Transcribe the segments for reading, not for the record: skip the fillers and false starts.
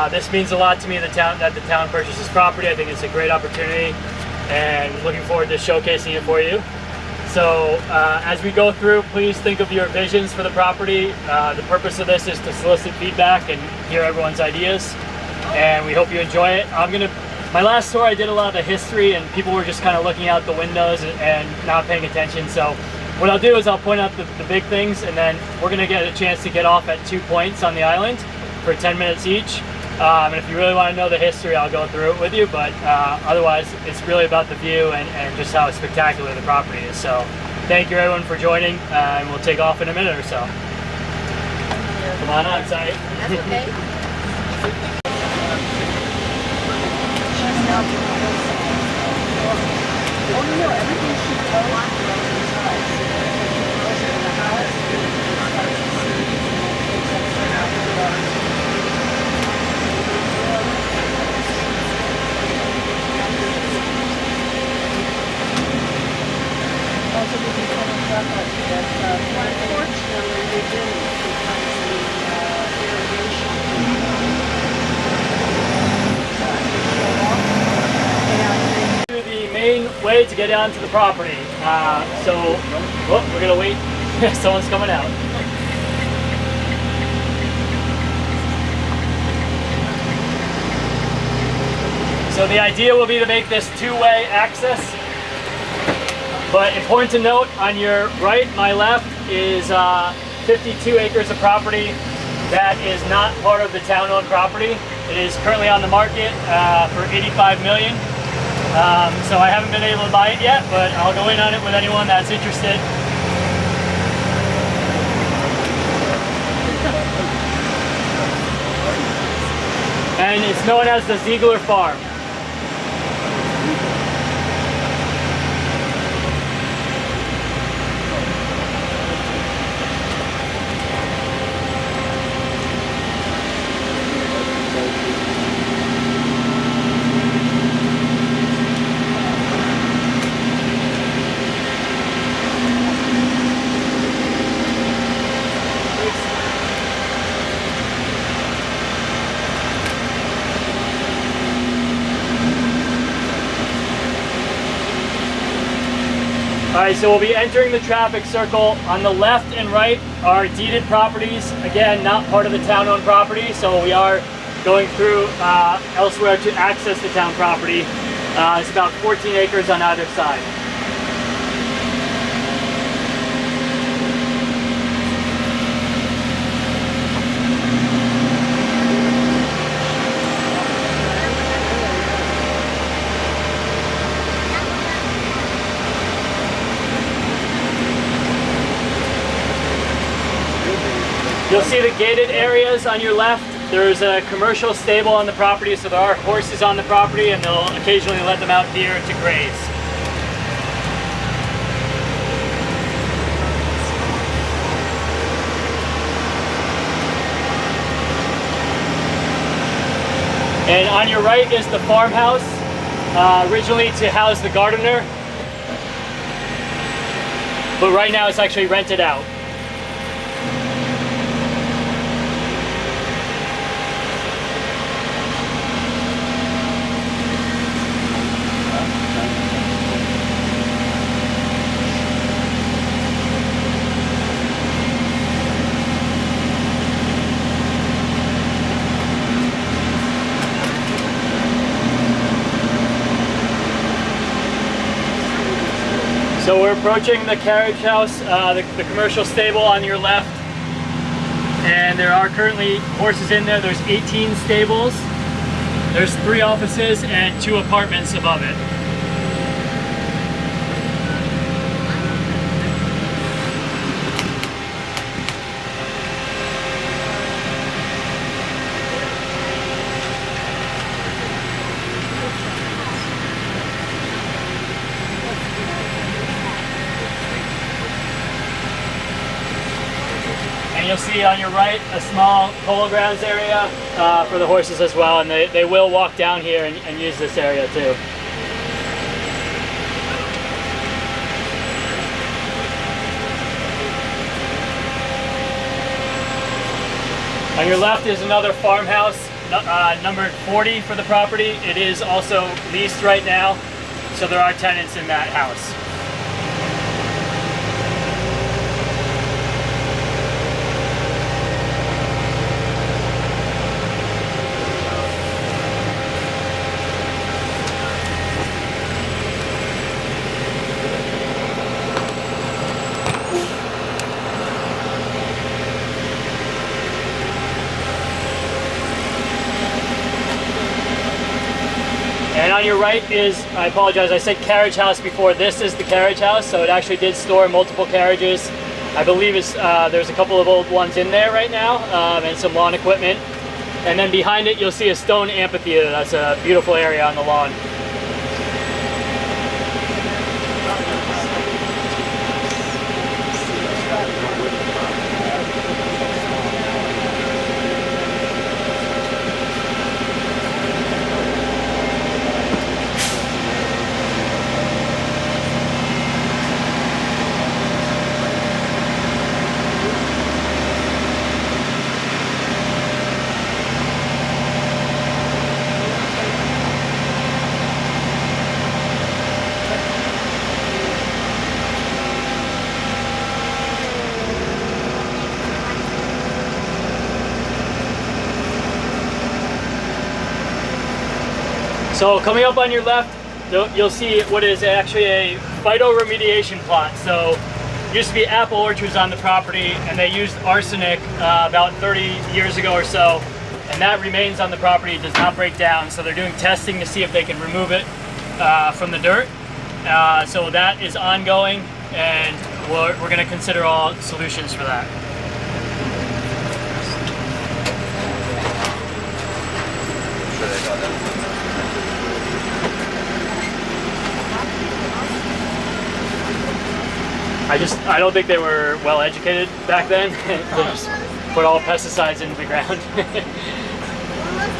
This means a lot to me, that the town purchases property. I think it's a great opportunity, and looking forward to showcasing it for you. So as we go through, please think of your visions for the property. The purpose of this is to solicit feedback and hear everyone's ideas, and we hope you enjoy it. My last tour I did a lot of the history, and people were just kind of looking out the windows and not paying attention. So what I'll do is I'll point out the big things, and then we're going to get a chance to get off at 2 points on the island for 10 minutes each. And if you really want to know the history, I'll go through it with you, but otherwise it's really about the view and just how spectacular the property is. So thank you everyone for joining, and we'll take off in a minute or so. Come on on, sorry. That's okay. Unfortunately, we didn't because the irrigation. The main way to get onto the property. We're gonna wait. Someone's coming out. So the idea will be to make this two-way access. But important to note, on your right, my left, is 52 acres of property that is not part of the town-owned property. It is currently on the market for $85 million. So I haven't been able to buy it yet, but I'll go in on it with anyone that's interested. And it's known as the Ziegler Farm. Alright, so we'll be entering the traffic circle. On the left and right are deeded properties. Again, not part of the town-owned property, so we are going through elsewhere to access the town property. It's about 14 acres on either side. You'll see the gated areas on your left. There's a commercial stable on the property, so there are horses on the property, and they'll occasionally let them out here to graze. And on your right is the farmhouse, originally to house the gardener, but right now it's actually rented out. So we're approaching the carriage house, the commercial stable on your left, and there are currently horses in there. There's 18 stables, there's 3 offices and 2 apartments above it. You'll see on your right a small polo grounds area for the horses as well, and they will walk down here and use this area too. On your left is another farmhouse. numbered 40 for the property. It is also leased right now, so there are tenants in that house. And on your right is, I apologize, I said carriage house before. This is the carriage house, so it actually did store multiple carriages. I believe there's a couple of old ones in there right now, and some lawn equipment. And then behind it, you'll see a stone amphitheater. That's a beautiful area on the lawn. So coming up on your left, you'll see what is actually a phytoremediation plot. So it used to be apple orchards on the property, and they used arsenic about 30 years ago or so, and that remains on the property. It does not break down. So they're doing testing to see if they can remove it from the dirt. So that is ongoing, and we're going to consider all solutions for that. I don't think they were well educated back then. They just put all pesticides into the ground. Almost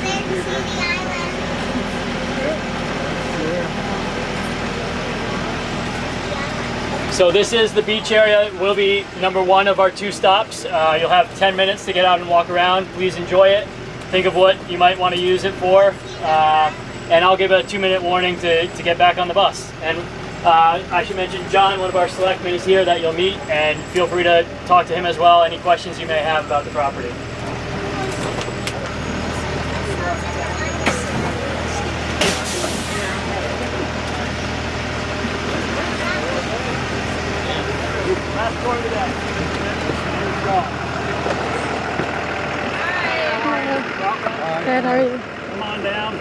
there to see the island. So this is the beach area. It will be number one of our 2 stops. You'll have 10 minutes to get out and walk around. Please enjoy it. Think of what you might want to use it for. And I'll give a 2-minute warning to get back on the bus. And I should mention John, one of our selectmen, is here that you'll meet, and feel free to talk to him as well, any questions you may have about the property. Last door today. Good, how are you? Come on down.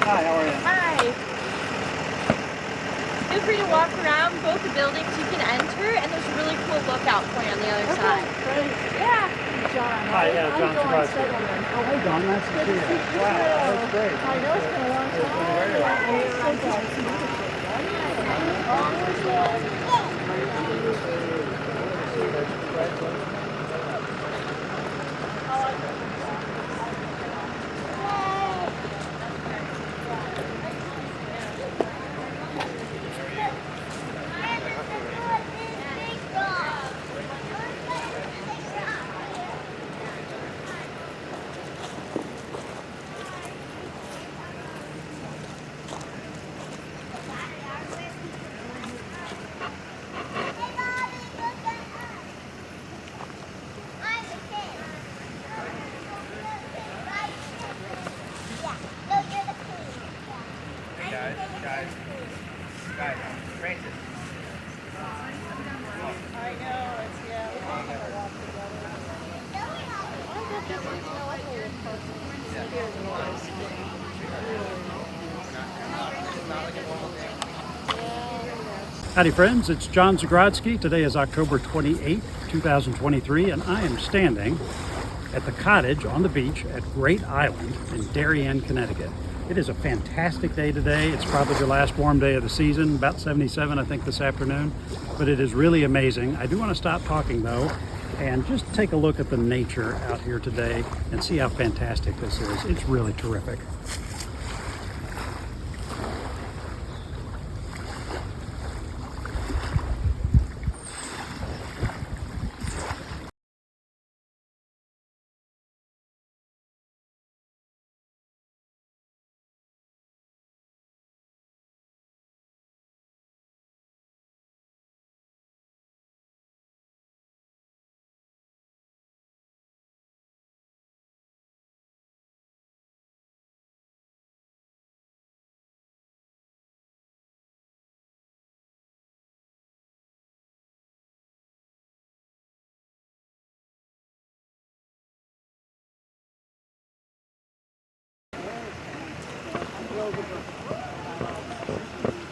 Hi, how are you? Hi. Feel free to walk around both the buildings you can enter, and there's a really cool lookout point on the other side. Great. Yeah. John. Hi, yeah, John I'm Dawn Sebastian. Settleman. Oh, hey, Don, nice to see you. Wow, that's great. I know it's been a long time. Guys, Francis. I know, it's, yeah. Howdy friends, it's John Zagrodzky. Today is October 28, 2023, and I am standing at the cottage on the beach at Great Island in Darien, Connecticut. It is a fantastic day today. It's probably the last warm day of the season, about 77 I think this afternoon, but it is really amazing. I do want to stop talking though and just take a look at the nature out here today and see how fantastic this is. It's really terrific.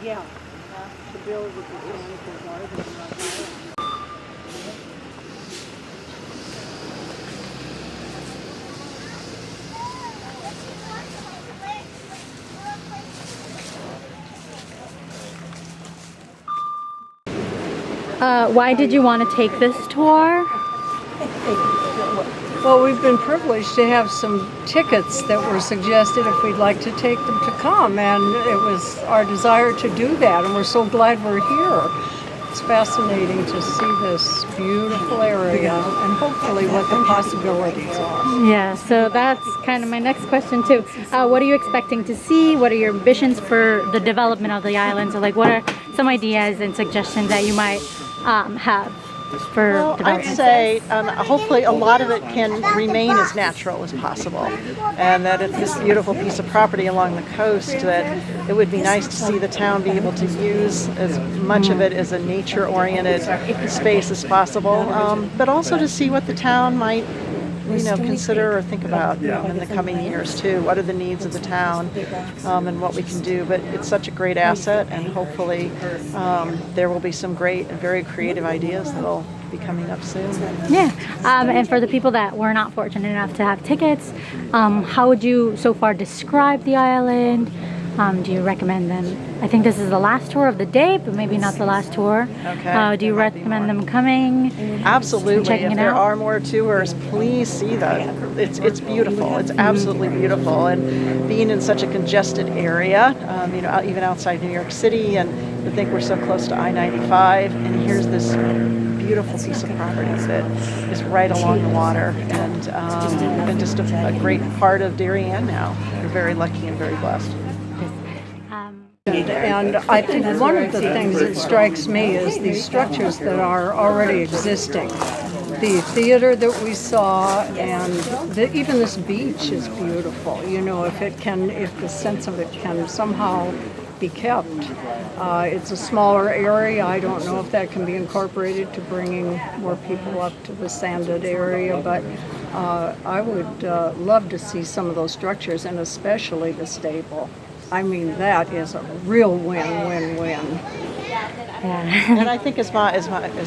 Yeah, to build with the botanical garden in Rock Island. Why did you want to take this tour? Well, we've been privileged to have some tickets that were suggested if we'd like to take them to come, and it was our desire to do that, and we're so glad we're here. It's fascinating to see this beautiful area and hopefully what the possibilities are. Yeah, so that's kind of my next question too. What are you expecting to see? What are your ambitions for the development of the island? So like what are some ideas and suggestions that you might have for Well, I'd development? say hopefully a lot of it can remain as natural as possible, and that it's this beautiful piece of property along the coast that it would be nice to see the town be able to use as much of it as a nature-oriented space as possible, but also to see what the town might consider or think about in the coming years too. What are the needs of the town and what we can do? But it's such a great asset, and hopefully there will be some great and very creative ideas that'll be coming up soon. Yeah, and for the people that were not fortunate enough to have tickets, how would you so far describe the island? Do you recommend them? I think this is the last tour of the day, but maybe not the last tour. Okay. Do you recommend them coming? Absolutely. Checking If it there out? are more tours, please see them. It's beautiful. It's absolutely beautiful. And being in such a congested area, even outside New York City, and I think we're so close to I-95, and here's this beautiful piece of property that is right along the water, and just a great part of Darien now. We're very lucky and very blessed. And I think one of the things that strikes me is these structures that are already existing. The theater that we saw, and even this beach is beautiful. If the sense of it can somehow be kept. It's a smaller area. I don't know if that can be incorporated to bringing more people up to the sanded area, but I would love to see some of those structures, and especially the stable. I mean, that is a real win-win-win. And I think as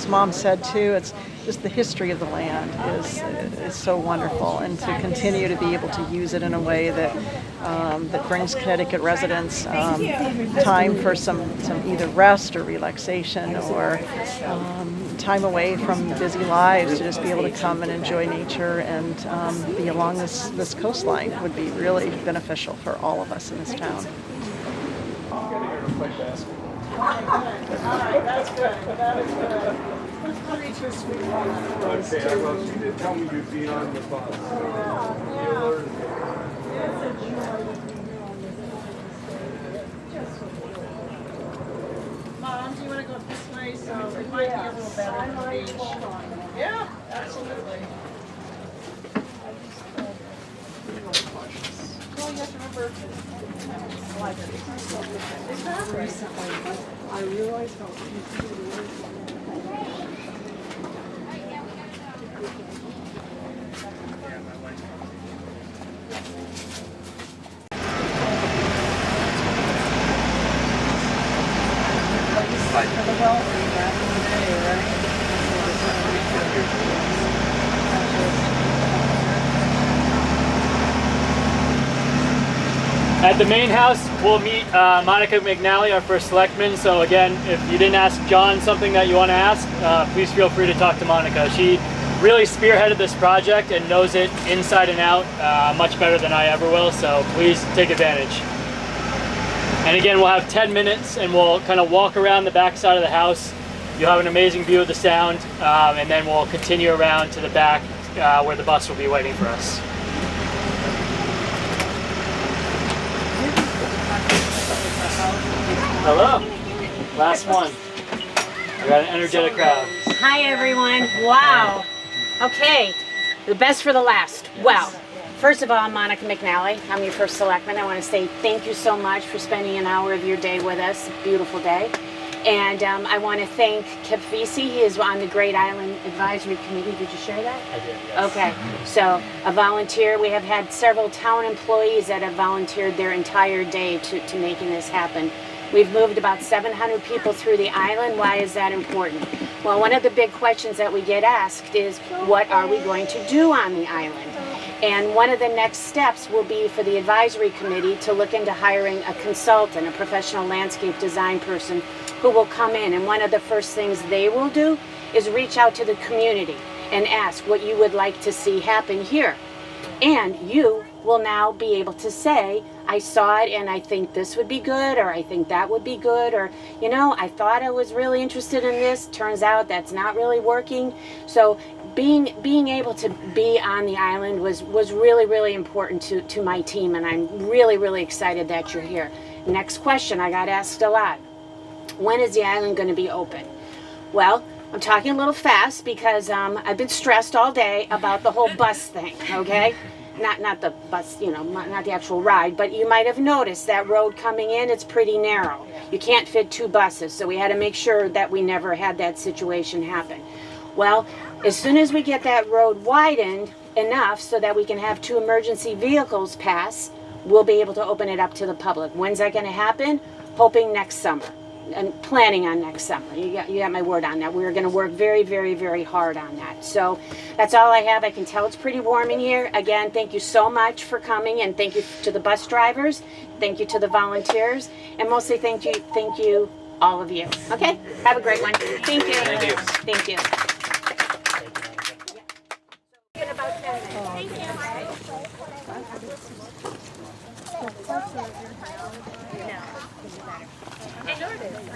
Mom said too, it's just the history of the land is so wonderful, and to continue to be able to use it in a way that that brings Connecticut residents time for some either rest or relaxation, or time away from busy lives, to just be able to come and enjoy nature and be along this coastline would be really beneficial for all of us in this town. Okay, well, she did tell me you'd be on the bus. Mom, do you want to go this way? So it might be a little better on the beach. Yeah, absolutely. Well, you have to remember recently, I realized how easy it is. At the main house, we'll meet Monica McNally, our first selectman. So again, if you didn't ask John something that you want to ask, please feel free to talk to Monica. She really spearheaded this project and knows it inside and out much better than I ever will, so please take advantage. And again, we'll have 10 minutes and we'll kind of walk around the back side of the house. You'll have an amazing view of the sound, and then we'll continue around to the back where the bus will be waiting for us. Hello. Last one. I got an energetic crowd. Hi everyone. Wow. Okay. The best for the last. Well, first of all, I'm Monica McNally. I'm your first selectman. I want to say thank you so much for spending an hour of your day with us. Beautiful day. And I want to thank Kip Vesey. He is on the Great Island Advisory Committee. Did you share that? I did, yes. Okay, so a volunteer. We have had several town employees that have volunteered their entire day to making this happen. We've moved about 700 people through the island. Why is that important? Well, one of the big questions that we get asked is, what are we going to do on the island? And one of the next steps will be for the advisory committee to look into hiring a consultant, a professional landscape design person who will come in. And one of the first things they will do is reach out to the community and ask what you would like to see happen here. And you will now be able to say, I saw it and I think this would be good, or I think that would be good, or, you know, I thought I was really interested in this. Turns out that's not really working. So being able to be on the island was really, really important to my team, and I'm really, really excited that you're here. Next question, I got asked a lot. When is the island going to be open? Well, I'm talking a little fast because I've been stressed all day about the whole bus thing, okay? Not the bus, you know, not the actual ride, but you might have noticed that road coming in, it's pretty narrow. You can't fit 2 buses, so we had to make sure that we never had that situation happen. Well, as soon as we get that road widened enough so that we can have 2 emergency vehicles pass, we'll be able to open it up to the public. When's that going to happen? Hoping next summer. And planning on next summer. You got my word on that. We're going to work very, very, very hard on that. So that's all I have. I can tell it's pretty warm in here. Again, thank you so much for coming, and thank you to the bus drivers. Thank you to the volunteers, and mostly thank you, all of you. Okay? Have a great one. Thank you. Thank you. Thank you. In about 10 minutes. Thank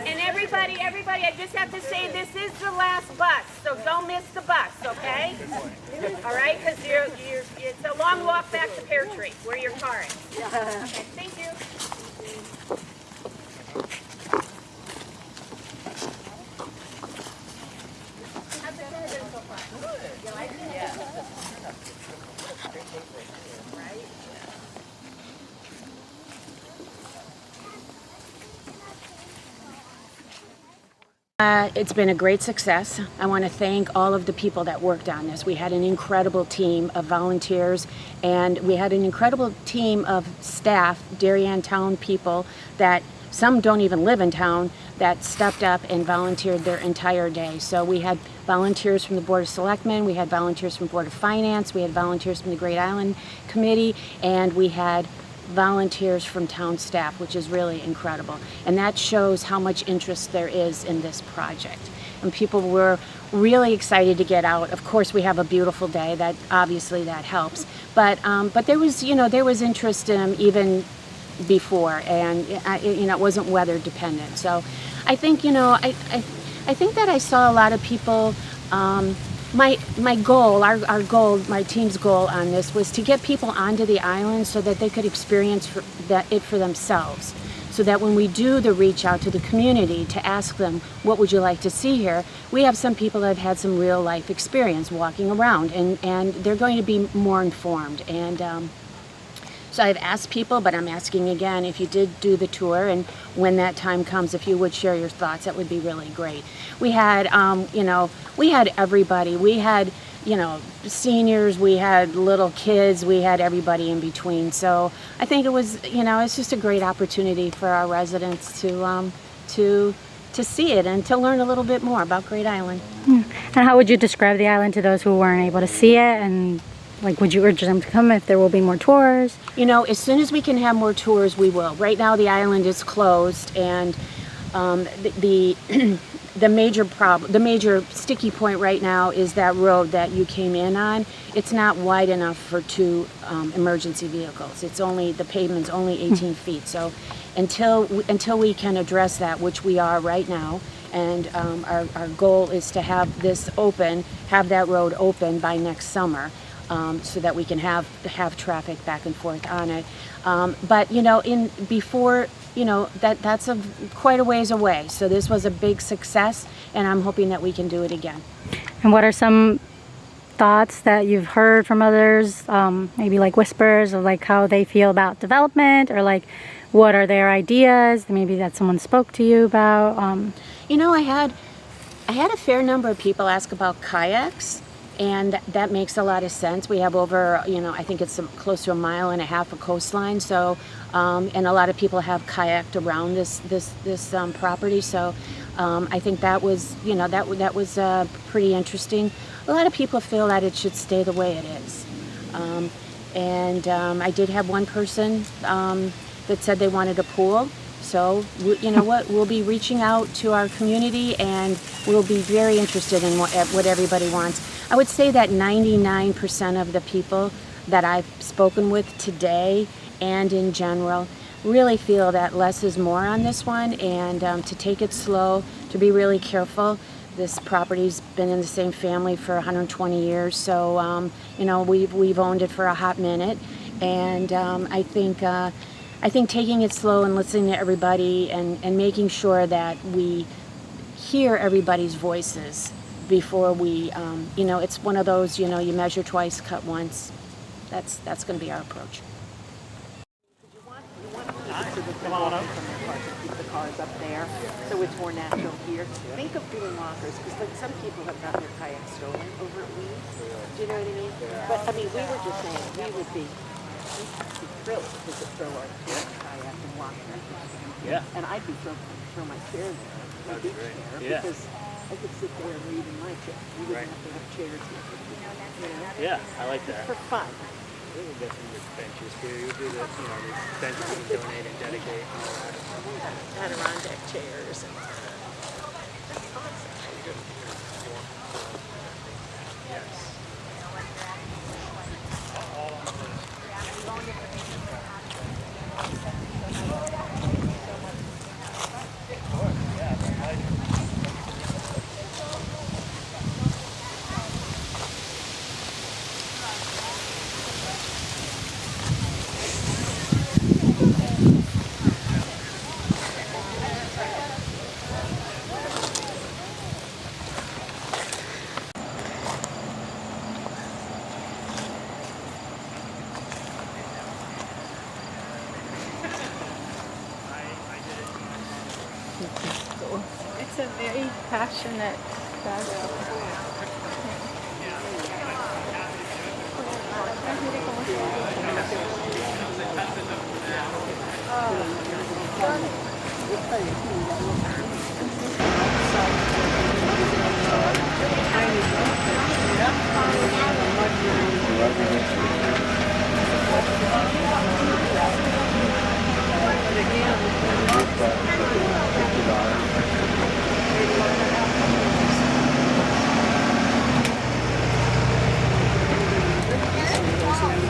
And everybody, I just have to say this is the last bus, so don't miss the bus, okay? All right, because it's a long walk back to Pear Tree, where your car is. Okay, thank you. How's it been so far? Good. You like it? Yeah. Right? It's been a great success. I want to thank all of the people that worked on this. We had an incredible team of volunteers, and we had an incredible team of staff, Darien town people, that some don't even live in town, that stepped up and volunteered their entire day. So we had volunteers from the Board of Selectmen, we had volunteers from the Board of Finance, we had volunteers from the Great Island Committee, and we had volunteers from town staff, which is really incredible. And that shows how much interest there is in this project. And people were really excited to get out. Of course, we have a beautiful day. That obviously that helps. But there was, there was interest even before, and it wasn't weather dependent. So I think, I think that I saw a lot of people. My goal, our goal, my team's goal on this was to get people onto the island so that they could experience it for themselves. So that when we do the reach out to the community to ask them, what would you like to see here? We have some people that have had some real life experience walking around, and they're going to be more informed. And so I've asked people, but I'm asking again, if you did do the tour, and when that time comes, if you would share your thoughts, that would be really great. We had, we had everybody. We had, seniors, we had little kids, we had everybody in between. So I think it was, it's just a great opportunity for our residents to see it and to learn a little bit more about Great Island. And how would you describe the island to those who weren't able to see it? And would you urge them to come if there will be more tours? As soon as we can have more tours, we will. Right now, the island is closed, and the major sticky point right now is that road that you came in on. It's not wide enough for 2 emergency vehicles. The pavement's only 18 feet. So until we can address that, which we are right now, and our goal is to have that road open by next summer. So that we can have traffic back and forth on it. But that's quite a ways away. So this was a big success, and I'm hoping that we can do it again. And what are some thoughts that you've heard from others, maybe like whispers of how they feel about development, or what are their ideas, maybe that someone spoke to you about? You know, I had a fair number of people ask about kayaks, and that makes a lot of sense. We have over, you know, I think it's close to 1.5 miles of coastline. So, and a lot of people have kayaked around this property. So, I think that was, you know, that was pretty interesting. A lot of people feel that it should stay the way it is. I did have one person that said they wanted a pool. So, you know what, we'll be reaching out to our community, and we'll be very interested in what everybody wants. I would say that 99% of the people that I've spoken with today and in general really feel that less is more on this one, and to take it slow, to be really careful. This property's been in the same family for 120 years, so you know, we've owned it for a hot minute, and I think taking it slow and listening to everybody and making sure that we hear everybody's voices before we, you know, it's one of those, you know, you measure twice, cut once. That's going to be our approach. Come on up. Keep the cars up there, so it's more natural here. Think of doing walkers, because like some people have gotten their kayaks stolen over at Weeds. Do you know what I mean? But I mean, we were just saying we would be thrilled if we could throw our kayak and walk there. Yeah. And I'd be throw my chair there, my beach chair, Yeah. because I could sit there and read in my chair. We wouldn't have to have chairs here. You know? Yeah, I like that. For fun. We will get some good benches here. You do the, you know, these benches you can donate and dedicate and all that. Adirondack chairs and It's a very passionate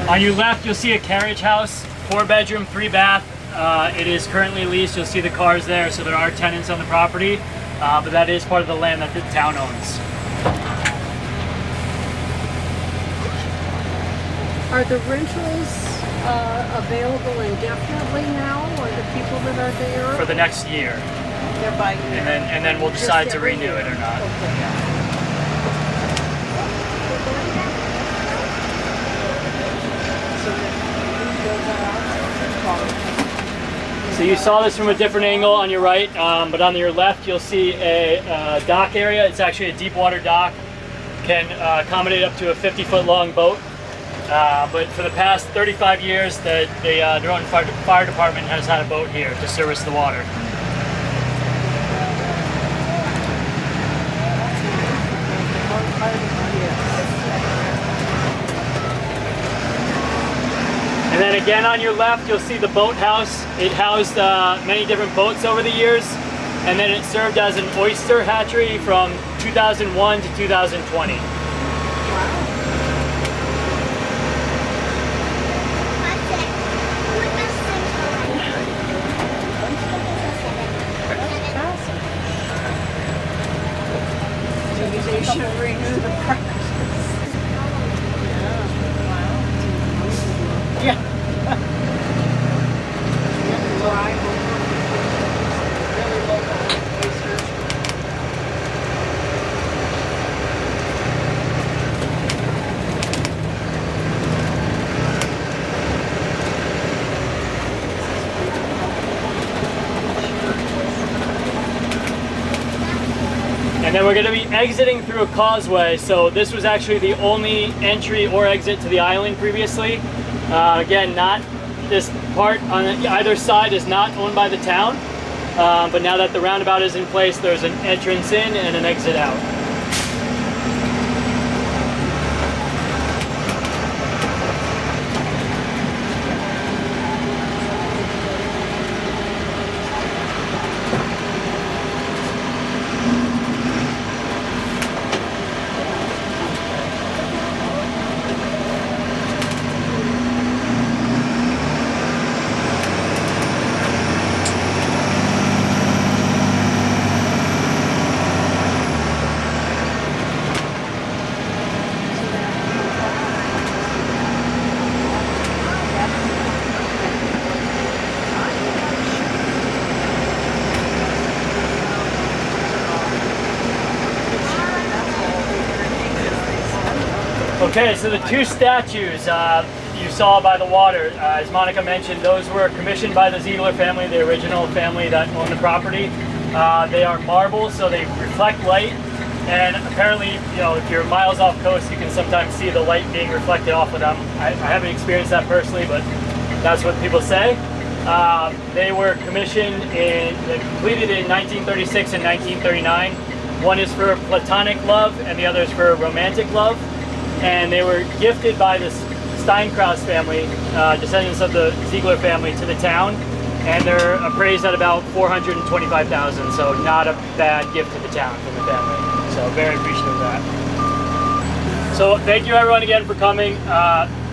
On your left, you'll see a carriage house, 4-bedroom, 3-bath. It is currently leased. You'll see the cars there, so there are tenants on the property, but that is part of the land that the town owns. Are the rentals available indefinitely now, or the people that are there? For the next year, they're buying and then we'll decide to renew it or not. So you saw this from a different angle on your right, but on your left you'll see a dock area. It's actually a deep water dock. Can accommodate up to a 50-foot long boat. But for the past 35 years, the New Fire Department has had a boat here to service the water. And then again on your left, you'll see the boathouse. It housed many different boats over the years, and then it served as an oyster hatchery from 2001 to 2020. They should renew the practice. then we're going to be exiting through a causeway. So this was actually the only entry or exit to the island previously. Again, not this part on either side is not owned by the town. But now that the roundabout is in place, there's an entrance in and an exit out. Okay, so the two statues you saw by the water, as Monica mentioned, those were commissioned by the Ziegler family, the original family that owned the property. They are marble, so they reflect light, and apparently, you know, if you're miles off coast, you can sometimes see the light being reflected off of them. I haven't experienced that personally, but that's what people say. They were commissioned completed in 1936 and 1939. One is for platonic love, and the other is for romantic love. And they were gifted by the Steinkraus family, descendants of the Ziegler family, to the town, and they're appraised at about $425,000. So not a bad gift to the town from the family. So very appreciative of that. So thank you everyone again for coming.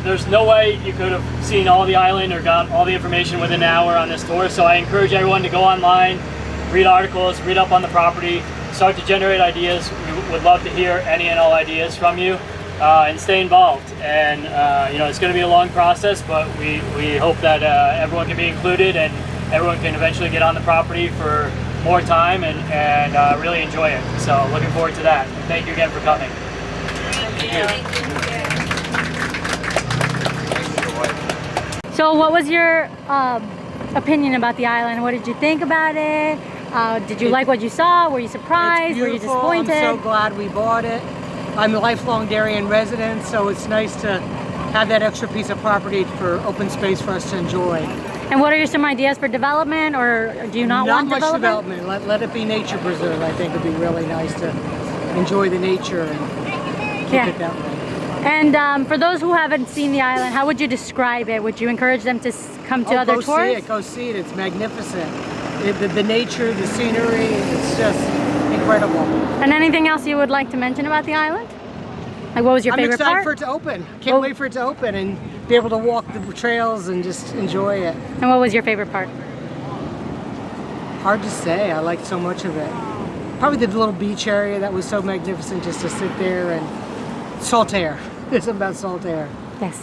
There's no way you could have seen all the island or got all the information within an hour on this tour. So I encourage everyone to go online, read articles, read up on the property, start to generate ideas. We would love to hear any and all ideas from you. And stay involved, and you know, it's going to be a long process, but we hope that everyone can be included and everyone can eventually get on the property for more time and really enjoy it. So looking forward to that. Thank you again for coming. Thank you. So what was your opinion about the island? What did you think about it? Did you like what you saw? Were you surprised? Were you disappointed? I'm so glad we bought it. I'm a lifelong Darien resident, so it's nice to have that extra piece of property for open space for us to enjoy. And what are some ideas for development, or do you not want much development? development. Let it be nature preserve. I think would be really nice to enjoy the nature and keep it that way. And for those who haven't seen the island, how would you describe it? Would you encourage them to come to other tours? Go see it. It's magnificent. The nature, the scenery, it's just incredible. And anything else you would like to mention about the island? Like, what was your favorite part? I'm excited for it to open. Can't wait for it to open and be able to walk the trails and just enjoy it. And what was your favorite part? Hard to say. I liked so much of it. Probably the little beach area that was so magnificent just to sit there and salt air. It's about salt air. Yes.